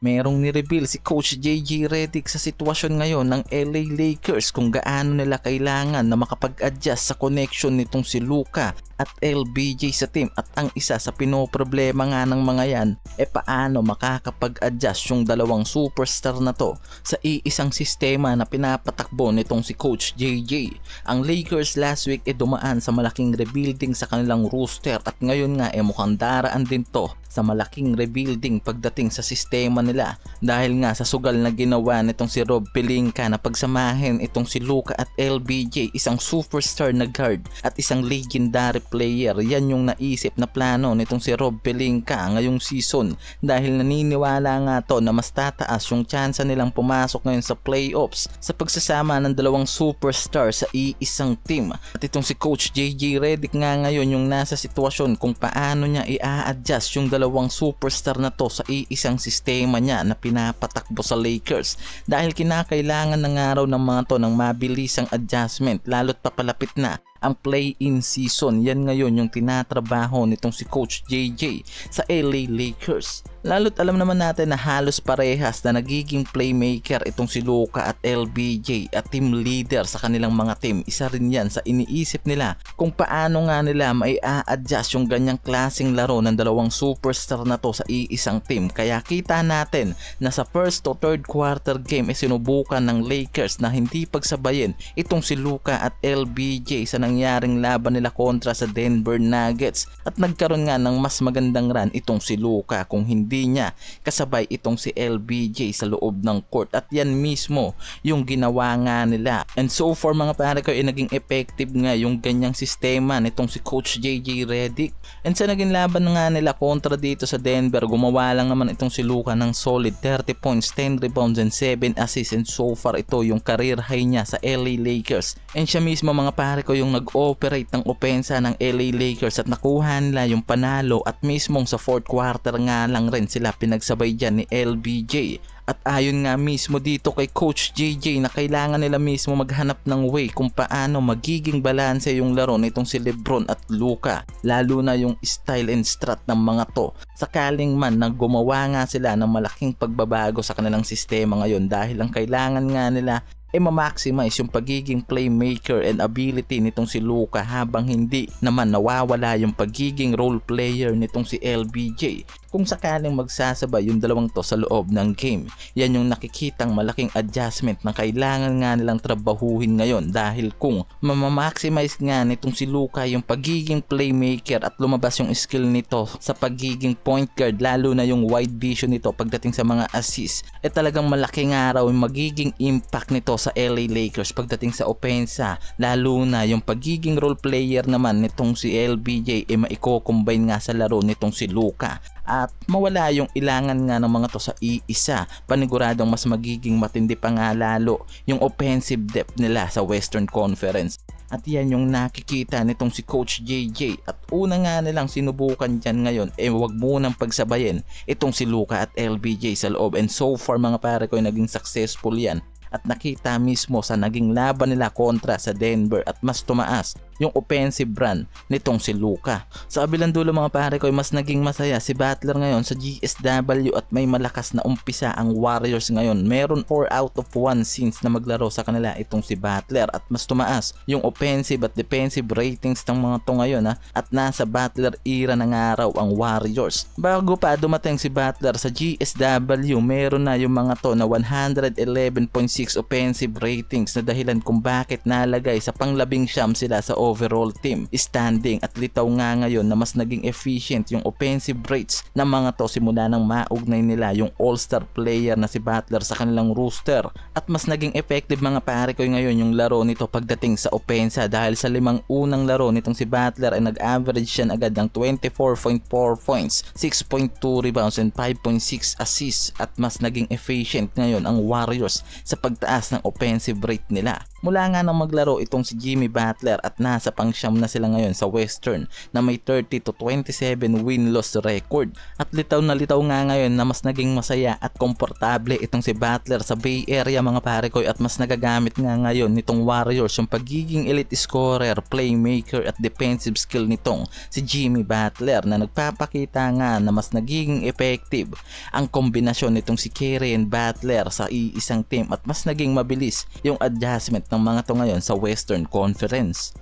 Merong ni-reveal si Coach JJ Redick sa sitwasyon ngayon ng LA Lakers kung gaano nila kailangan na makapag-adjust sa connection nitong si Luka at LBJ sa team, at ang isa sa pinoproblema nga ng mga yan paano makakapag-adjust yung dalawang superstar na to sa iisang sistema na pinapatakbo nitong si Coach JJ. Ang Lakers last week dumaan sa malaking rebuilding sa kanilang roster, at ngayon nga mukhang daraan din to sa malaking rebuilding pagdating sa sistema nila dahil nga sa sugal na ginawa nitong si Rob Pelinka na pagsamahin itong si Luka at LBJ, isang superstar na guard at isang legendary player. Yan yung naisip na plano nitong si Rob Pelinka ngayong season dahil naniniwala nga to na mas tataas yung tsansa nilang pumasok ngayon sa playoffs sa pagsasama ng dalawang superstar sa iisang team. At itong si Coach JJ Redick nga ngayon yung nasa sitwasyon kung paano niya i-adjust yung dalawang superstar na to sa iisang sistema niya na pinapatakbo sa Lakers dahil kinakailangan ng araw ng mga to ng mabilisang adjustment lalo't papalapit na ang play-in season. Yan ngayon yung tinatrabaho nitong si Coach JJ sa LA Lakers. Lalo't alam naman natin na halos parehas na nagiging playmaker itong si Luka at LBJ at team leader sa kanilang mga team. Isa rin yan sa iniisip nila kung paano nga nila mai-a-adjust yung ganyang klaseng laro ng dalawang superstar na to sa iisang team. Kaya kita natin na sa first to third quarter game sinubukan ng Lakers na hindi pagsabayin itong si Luka at LBJ sa nangyaring laban nila kontra sa Denver Nuggets, at nagkaroon nga ng mas magandang run itong si Luka kung hindi niya kasabay itong si LBJ sa loob ng court, at yan mismo yung ginawa nga nila. And so far mga pare ko naging effective nga yung ganyang sistema nitong si Coach JJ Redick. And sa naging laban nga nila kontra dito sa Denver, gumawa lang naman itong si Luka ng solid 30 points, 10 rebounds and 7 assists, and so far ito yung career high niya sa LA Lakers. And siya mismo mga pare ko yung nag-operate ng opensa ng LA Lakers at nakuha nila yung panalo, at mismong sa fourth quarter nga lang rin sila pinagsabay dyan ni LBJ. At ayon nga mismo dito kay Coach JJ na kailangan nila mismo maghanap ng way kung paano magiging balanse yung laro nitong si Lebron at Luka, lalo na yung style and strat ng mga to sakaling man na gumawa nga sila ng malaking pagbabago sa kanilang sistema ngayon, dahil ang kailangan nga nila ma-maximize yung pagiging playmaker and ability nitong si Luka habang hindi naman nawawala yung pagiging role player nitong si LBJ. Kung sakaling magsasabay yung dalawang to sa loob ng game, yan yung nakikitang malaking adjustment na kailangan nga nilang trabahuhin ngayon, dahil kung mamamaximize nga nitong si Luka yung pagiging playmaker at lumabas yung skill nito sa pagiging point guard, lalo na yung wide vision nito pagdating sa mga assist, talagang malaking araw yung magiging impact nito sa LA Lakers pagdating sa opensa, lalo na yung pagiging role player naman nitong si LBJ maiko-combine nga sa laro nitong si Luka, at mawala yung ilangan nga ng mga to sa iisa. Paniguradong mas magiging matindi pa nga lalo yung offensive depth nila sa Western Conference, at yan yung nakikita nitong si Coach JJ. At una nga nilang sinubukan dyan ngayon wag munang pagsabayin itong si Luka at LBJ sa loob, and so far mga pare ko naging successful yan, at nakita mismo sa naging laban nila kontra sa Denver at mas tumaas yung offensive run nitong si Luka. Sa kabilang dulo mga pare ko mas naging masaya si Butler ngayon sa GSW, at may malakas na umpisa ang Warriors ngayon. Meron 4 out of 1 scenes na maglaro sa kanila itong si Butler, at mas tumaas yung offensive at defensive ratings ng mga to ngayon at nasa Butler era ng araw ang Warriors. Bago pa dumating si Butler sa GSW, meron na yung mga to na 111.6 offensive ratings na dahilan kung bakit nalagay sa pang-19 sila sa overall team standing, at litaw nga ngayon na mas naging efficient yung offensive rates ng mga to simula nang maugnay nila yung all-star player na si Butler sa kanilang roster, at mas naging effective mga pare ko ngayon yung laro nito pagdating sa opensa, dahil sa 5 unang laro nitong si Butler ay nag-average siya agad ng 24.4 points, 6.2 rebounds and 5.6 assists, at mas naging efficient ngayon ang Warriors sa pagtaas ng offensive rate nila. Mula nga nang maglaro itong si Jimmy Butler at nasa nasa pang-siyam na sila ngayon sa Western na may 30-27 win-loss record. At litaw na litaw nga ngayon na mas naging masaya at komportable itong si Butler sa Bay Area mga pare ko, at mas nagagamit nga ngayon nitong Warriors yung pagiging elite scorer, playmaker at defensive skill nitong si Jimmy Butler, na nagpapakita nga na mas nagiging effective ang kombinasyon nitong si Karen Butler sa iisang team at mas naging mabilis yung adjustment ng mga to ngayon sa Western Conference.